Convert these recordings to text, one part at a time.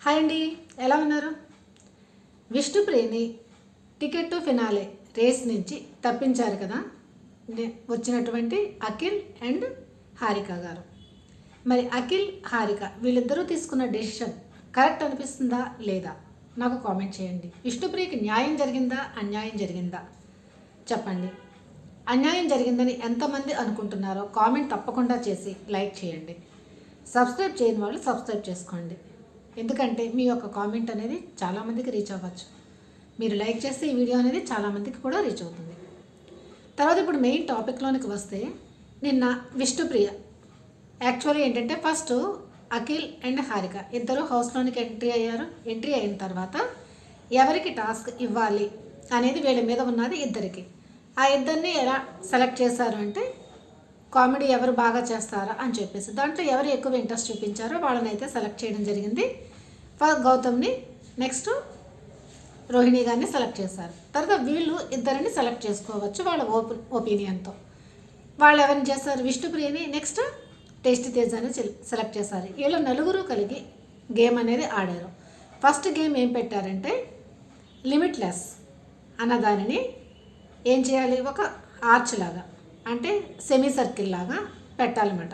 Hi అండి, ఎలా ఉన్నారు? విష్ణుప్రియని టికెట్ టు ఫినాలే రేస్ నుంచి తప్పించారు కదా వచ్చినటువంటి అఖిల్ అండ్ హారిక గారు. మరి అఖిల్ హారిక వీళ్ళిద్దరూ తీసుకున్న డెసిషన్ కరెక్ట్ అనిపిస్తుందా లేదా నాకు కామెంట్ చేయండి. విష్ణుప్రియకి న్యాయం జరిగిందా అన్యాయం జరిగిందా చెప్పండి. అన్యాయం జరిగిందని ఎంతమంది అనుకుంటున్నారో కామెంట్ తప్పకుండా చేసి లైక్ చేయండి. సబ్స్క్రైబ్ చేయని వాళ్ళు సబ్స్క్రైబ్ చేసుకోండి. ఎందుకంటే మీ యొక్క కామెంట్ అనేది చాలామందికి రీచ్ అవ్వచ్చు. మీరు లైక్ చేస్తే ఈ వీడియో అనేది చాలామందికి కూడా రీచ్ అవుతుంది. తర్వాత ఇప్పుడు మెయిన్ టాపిక్లోనికి వస్తే, నిన్న విష్ణుప్రియ యాక్చువల్లీ ఏంటంటే ఫస్ట్ అఖిల్ అండ్ హారిక ఇద్దరు హౌస్లోనికి ఎంట్రీ అయ్యారు. ఎంట్రీ అయిన తర్వాత ఎవరికి టాస్క్ ఇవ్వాలి అనేది వీళ్ళ మీద ఉన్నది ఇద్దరికి. ఆ ఇద్దరిని ఎలా సెలెక్ట్ చేశారు అంటే, కామెడీ ఎవరు బాగా చేస్తారా అని చెప్పేసి దాంట్లో ఎవరు ఎక్కువ ఇంట్రెస్ట్ చూపించారో వాళ్ళని అయితే సెలెక్ట్ చేయడం జరిగింది. గౌతమ్ని, నెక్స్ట్ రోహిణి గారిని సెలెక్ట్ చేశారు. తర్వాత వీళ్ళు ఇద్దరిని సెలెక్ట్ చేసుకోవచ్చు వాళ్ళ ఒపీనియన్తో. వాళ్ళు ఎవరిని చేస్తారు? విష్ణుప్రియని, నెక్స్ట్ టేస్టీ తేజాని సెలెక్ట్ చేశారు. వీళ్ళు నలుగురు కలిగి గేమ్ అనేది ఆడారు. ఫస్ట్ గేమ్ ఏం పెట్టారంటే, లిమిట్లెస్ అన్న దానిని ఏం చేయాలి, ఒక ఆర్చ్ లాగా అంటే సెమీ సర్కిల్ లాగా పెట్టాలన్నమాట.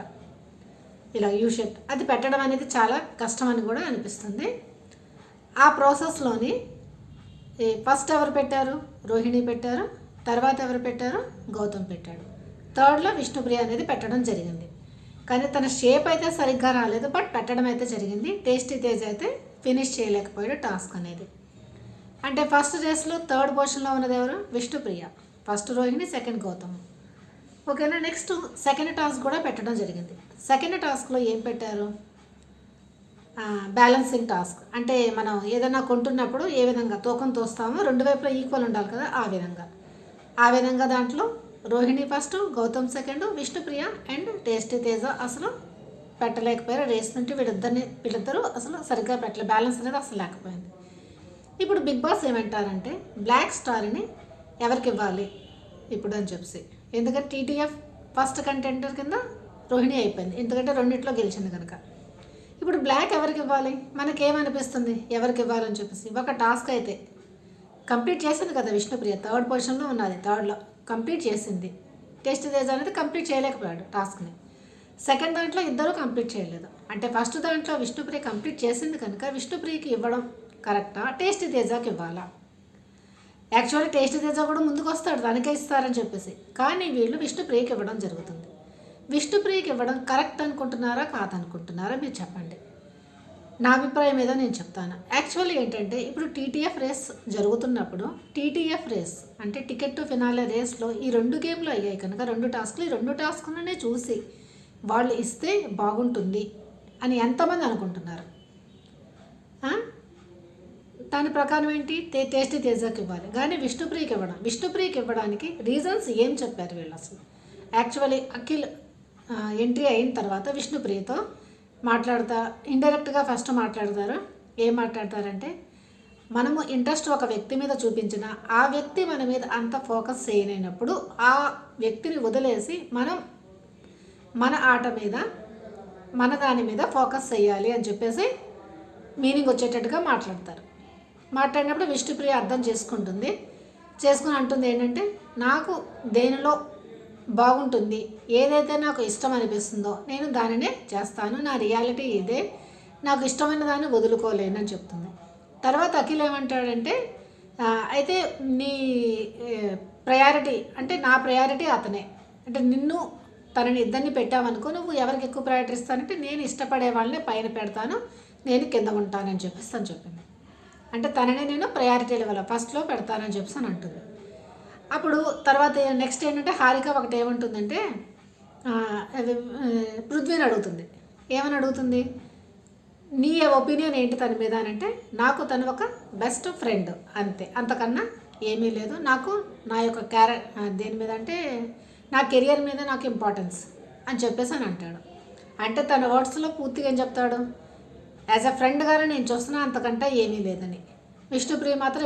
ఇలా యూ షేప్. అది పెట్టడం అనేది చాలా కష్టం అని కూడా అనిపిస్తుంది. ఆ ప్రాసెస్లోని ఫస్ట్ ఎవరు పెట్టారు? రోహిణి పెట్టారు. తర్వాత ఎవరు పెట్టారు? గౌతమ్ పెట్టాడు. థర్డ్లో విష్ణుప్రియ అనేది పెట్టడం జరిగింది. కానీ తన షేప్ అయితే సరిగ్గా రాలేదు, బట్ పెట్టడం అయితే జరిగింది. టేస్టీ తేజ్ అయితే ఫినిష్ చేయలేకపోయాడు టాస్క్ అనేది. అంటే ఫస్ట్ రేస్లో థర్డ్ పొజిషన్లో ఉన్నది ఎవరు? విష్ణుప్రియ. First Rohini, second Gautam. ఓకేనా. నెక్స్ట్ సెకండ్ టాస్క్ కూడా పెట్టడం జరిగింది. సెకండ్ టాస్క్లో ఏం పెట్టారు? Balancing task. అంటే మనం ఏదైనా కొంటున్నప్పుడు ఏ విధంగా తూకం తోస్తామో రెండు వైపులా ఈక్వల్ ఉండాలి కదా, ఆ విధంగా దాంట్లో Rohini first, Gautam second, Vishnupriya and tasty Teja అసలు పెట్టలేకపోయారు. రేస్ నుండి వీళ్ళిద్దరూ అసలు సరిగ్గా పెట్టలే, బ్యాలెన్స్ అనేది అసలు లేకపోయింది. ఇప్పుడు బిగ్ బాస్ ఏమంటారంటే, బ్లాక్ స్టార్ని ఎవరికి ఇవ్వాలి ఇప్పుడు అని చెప్పి. ఎందుకంటే టీటీఎఫ్ ఫస్ట్ కంటెండర్ కింద రోహిణి అయిపోయింది, ఎందుకంటే రెండిట్లో గెలిచింది కనుక. ఇప్పుడు బ్లాక్ ఎవరికి ఇవ్వాలి? మనకేమనిపిస్తుంది ఎవరికి ఇవ్వాలని చెప్పేసి. ఒక టాస్క్ అయితే కంప్లీట్ చేసింది కదా విష్ణుప్రియ, థర్డ్ పొజిషన్లో ఉన్నది, థర్డ్లో కంప్లీట్ చేసింది. టెస్ట్ తేజ అనేది కంప్లీట్ చేయలేకపోయాడు టాస్క్ని. సెకండ్ దాంట్లో ఇద్దరు కంప్లీట్ చేయలేదు. అంటే ఫస్ట్ దాంట్లో విష్ణుప్రియ కంప్లీట్ చేసింది కనుక విష్ణుప్రియకి ఇవ్వడం కరెక్టా, టేస్ట్ తేజకి ఇవ్వాలా? యాక్చువల్లీ టేస్ట్ తేజ కూడా ముందుకు వస్తాడు, దానికే ఇస్తారని చెప్పేసి. కానీ వీళ్ళు విష్ణుప్రియకి ఇవ్వడం జరుగుతుంది. విష్ణుప్రియకి ఇవ్వడం కరెక్ట్ అనుకుంటున్నారా కాదనుకుంటున్నారా మీరు చెప్పండి. నా అభిప్రాయం ఏదో నేను చెప్తాను. యాక్చువల్లీ ఏంటంటే, ఇప్పుడు టీటీఎఫ్ రేస్ జరుగుతున్నప్పుడు, టీటీఎఫ్ రేస్ అంటే టికెట్ టు ఫినాలే రేస్లో ఈ రెండు గేమ్లు అయ్యాయి కనుక రెండు టాస్క్లు, ఈ రెండు టాస్క్లనే చూసి వాళ్ళు ఇస్తే బాగుంటుంది అని ఎంతమంది అనుకుంటున్నారు? దాని ప్రకారం ఏంటి, టేస్టీ తేజకి ఇవ్వాలి కానీ విష్ణుప్రియకి ఇవ్వడానికి రీజన్స్ ఏం చెప్పారు వీళ్ళు అసలు? యాక్చువల్లీ అఖిల్ ఎంట్రీ అయిన తర్వాత విష్ణుప్రియతో మాట్లాడతా ఇండైరెక్ట్గా ఫస్ట్ మాట్లాడతారు. ఏం మాట్లాడతారంటే, మనము ఇంట్రెస్ట్ ఒక వ్యక్తి మీద చూపించిన ఆ వ్యక్తి మన మీద అంత ఫోకస్ చేయలేనప్పుడు ఆ వ్యక్తిని వదిలేసి మనం మన ఆట మీద మన దాని మీద ఫోకస్ చేయాలి అని చెప్పేసి మీనింగ్ వచ్చేటట్టుగా మాట్లాడినప్పుడు విష్ణుప్రియ అర్థం చేసుకుని అంటుంది ఏంటంటే, నాకు దేనిలో బాగుంటుంది, ఏదైతే నాకు ఇష్టం అనిపిస్తుందో నేను దానినే చేస్తాను, నా రియాలిటీ ఇదే, నాకు ఇష్టమైన దాన్ని వదులుకోలేనని చెప్తుంది. తర్వాత అఖిల్ ఏమంటాడంటే, అయితే నీ ప్రయారిటీ అంటే నా ప్రయారిటీ అతనే, అంటే తనని ఇద్దరిని పెట్టామనుకో, నువ్వు ఎవరికి ఎక్కువ ప్రయారిటీ ఇస్తానంటే నేను ఇష్టపడే వాళ్ళని పైన పెడతాను, నేను కింద ఉంటానని చెప్పేసి అని చెప్పింది. అంటే తననే నేను ప్రయారిటీ లెవెల్ ఫస్ట్లో పెడతానని చెప్పేసి అని అంటుంది. అప్పుడు తర్వాత నెక్స్ట్ ఏంటంటే, హారిక ఒకటి ఏమంటుందంటే, పృథ్వీని అడుగుతుంది. ఏమని అడుగుతుంది? నీ ఒపీనియన్ ఏంటి తన మీద అని అంటే, నాకు తను ఒక బెస్ట్ ఫ్రెండ్ అంతే, అంతకన్నా ఏమీ లేదు, నాకు నా యొక్క దేని మీద అంటే నా కెరియర్ మీద నాకు ఇంపార్టెన్స్ అని చెప్పేసి అని అంటాడు. అంటే తన వర్డ్స్లో పూర్తిగా ఏం చెప్తాడు, యాజ్ అ ఫ్రెండ్గానే నేను చూస్తున్నా, అంతకంటే ఏమీ లేదని. విష్ణుప్రియ మాత్రం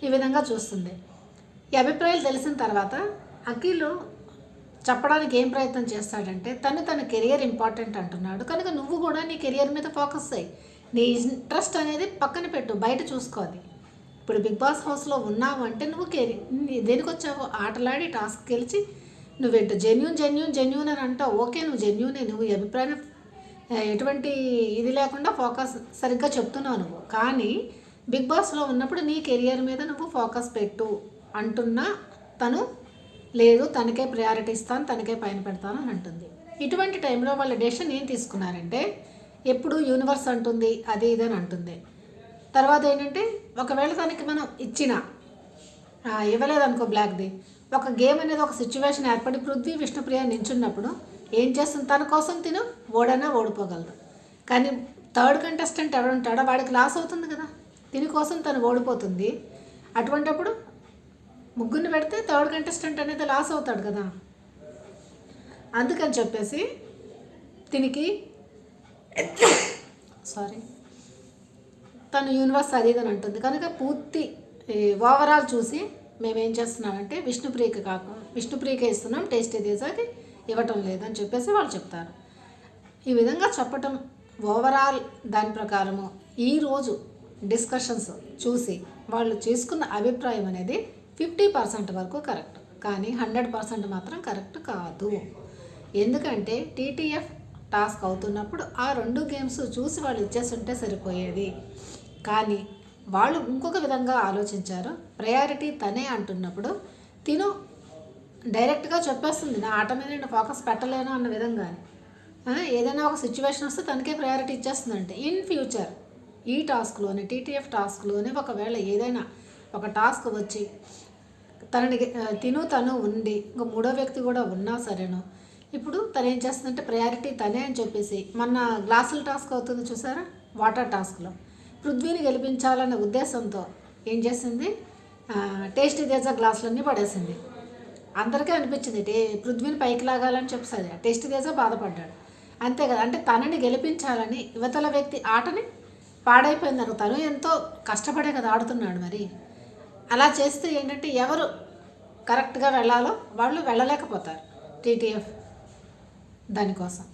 ఈ విధంగా చూస్తుంది. ఈ అభిప్రాయాలు తెలిసిన తర్వాత అఖిల్ చెప్పడానికి ఏం ప్రయత్నం చేస్తాడంటే, తన కెరియర్ ఇంపార్టెంట్ అంటున్నాడు కనుక నువ్వు కూడా నీ కెరియర్ మీద ఫోకస్ అయ్యి నీ ఇంట్రెస్ట్ అనేది పక్కన పెట్టు, బయట చూసుకోవాలి. ఇప్పుడు బిగ్ బాస్ హౌస్లో ఉన్నావు అంటే నువ్వు దేనికి వచ్చావు? ఆటలాడి టాస్క్ గెలిచి నువ్వేంటో జెన్యూన్ అని అంటావు. ఓకే, నువ్వు జెన్యూనే, నువ్వు అభిప్రాయం ఎటువంటి ఇది లేకుండా ఫోకస్ సరిగ్గా చెప్తున్నావు నువ్వు. కానీ బిగ్ బాస్లో ఉన్నప్పుడు నీ కెరియర్ మీద నువ్వు ఫోకస్ పెట్టు అంటున్నా తను లేదు, తనకే ప్రయారిటీ ఇస్తాను, తనకే పైన పెడతాను అని అంటుంది. ఇటువంటి టైంలో వాళ్ళ డెసిషన్ ఏం తీసుకున్నారంటే, ఎప్పుడు యూనివర్స్ అంటుంది అది ఇది అని అంటుంది. తర్వాత ఏంటంటే ఒకవేళ తనకి మనం ఇవ్వలేదనుకో బ్లాక్ది, ఒక గేమ్ అనేది ఒక సిచ్యువేషన్ ఏర్పడి పృథ్వీ విష్ణుప్రియ నించున్నప్పుడు ఏం చేస్తుంది? తన కోసం తిను ఓడిపోగలరు. కానీ థర్డ్ కంటెస్టెంట్ ఎవడుంటాడో వాడికి లాస్ అవుతుంది కదా, దీని కోసం తను ఓడిపోతుంది. అటువంటప్పుడు ముగ్గురిని పెడితే థర్డ్ కంటెస్టెంట్ అనేది లాస్ అవుతాడు కదా. అందుకని చెప్పేసి దీనికి తను యూనివర్స్ అది అని అంటుంది. కనుక పూర్తి ఓవరాల్ చూసి మేమేం చేస్తున్నామంటే విష్ణుప్రియకే ఇస్తున్నాం, టేస్టీ తేజాకి ఇవ్వటం లేదని చెప్పేసి వాళ్ళు చెప్తారు. ఈ విధంగా చెప్పటం ఓవరాల్ దాని ప్రకారము ఈరోజు డిస్కషన్స్ చూసి వాళ్ళు చేసుకున్న అభిప్రాయం అనేది 50% వరకు కరెక్ట్, కానీ 100% మాత్రం కరెక్ట్ కాదు. ఎందుకంటే టీటీఎఫ్ టాస్క్ అవుతున్నప్పుడు ఆ 2 గేమ్స్ చూసి వాళ్ళు ఇచ్చేస్తుంటే సరిపోయేది. కానీ వాళ్ళు ఇంకొక విధంగా ఆలోచించారు. ప్రయారిటీ తనే అంటున్నప్పుడు తిను డైరెక్ట్గా చెప్పేస్తుంది, నా ఆట మీద నేను ఫోకస్ పెట్టలేను అన్న విధంగానే. ఏదైనా ఒక సిచ్యువేషన్ వస్తే తనకే ప్రయారిటీ ఇచ్చేస్తుందంటే ఇన్ ఫ్యూచర్ ఈ టాస్క్లోనే టీటీఎఫ్ టాస్క్లోనే ఒకవేళ ఏదైనా ఒక టాస్క్ వచ్చి తను ఉండి ఇంకో 3వ వ్యక్తి కూడా ఉన్నా సరేను, ఇప్పుడు తను ఏం చేస్తుందంటే ప్రయారిటీ తనే అని చెప్పేసి మన గ్లాసుల టాస్క్ అవుతుంది చూసారా, వాటర్ టాస్క్లో పృథ్వీని గెలిపించాలనే ఉద్దేశంతో ఏం చేసింది, టేస్టీ తేజ గ్లాసులన్నీ పడేసింది. అందరికీ అనిపించింది పృథ్వీని పైకి లాగాలని చెప్పేసి, టేస్టీ తేజ బాధపడ్డాడు. అంతే కదా, అంటే తనని గెలిపించాలని యువతల వ్యక్తి ఆటని పాడైపోయిందను, తను ఎంతో కష్టపడే కదా ఆడుతున్నాడు. మరి అలా చేస్తే ఏంటంటే ఎవరు కరెక్ట్గా వెళ్ళాలో వాళ్ళు వెళ్ళలేకపోతారు టీటీఎఫ్ దానికోసం.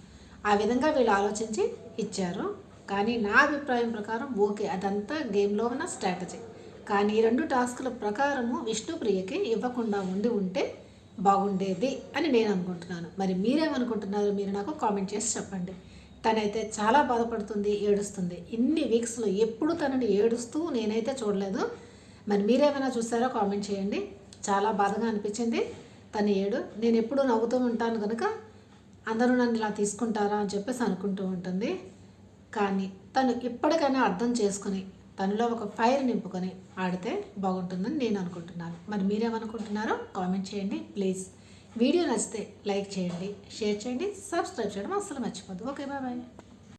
ఆ విధంగా వీళ్ళు ఆలోచించి ఇచ్చారు. కానీ నా అభిప్రాయం ప్రకారం ఓకే, అదంతా గేమ్లో ఉన్న స్ట్రాటజీ. కానీ ఈ 2 టాస్కుల ప్రకారము విష్ణుప్రియకి ఇవ్వకుండా ఉంటే బాగుండేది అని నేను అనుకుంటున్నాను. మరి మీరేమనుకుంటున్నారు? మీరు నాకు కామెంట్ చేసి చెప్పండి. తనైతే చాలా బాధపడుతుంది, ఏడుస్తుంది. ఇన్ని వీక్స్లో ఎప్పుడు తనని ఏడుస్తూ నేనైతే చూడలేదు. మరి మీరేమైనా చూసారో కామెంట్ చేయండి. చాలా బాధగా అనిపించింది తన నేను ఎప్పుడు నవ్వుతూ ఉంటాను కనుక అందరూ నన్ను ఇలా తీసుకుంటారా అని చెప్పేసి అనుకుంటూ ఉంటుంది. కానీ తను ఇప్పటికైనా అర్థం చేసుకుని తనలో ఒక ఫైర్ నింపుకొని ఆడితే బాగుంటుందని నేను అనుకుంటున్నాను. మరి మీరేమనుకుంటున్నారో కామెంట్ చేయండి ప్లీజ్. వీడియో నచ్చితే లైక్ చేయండి, షేర్ చేయండి, సబ్స్క్రైబ్ చేయడం అస్సలు మర్చిపోద్దు. Okay, bye.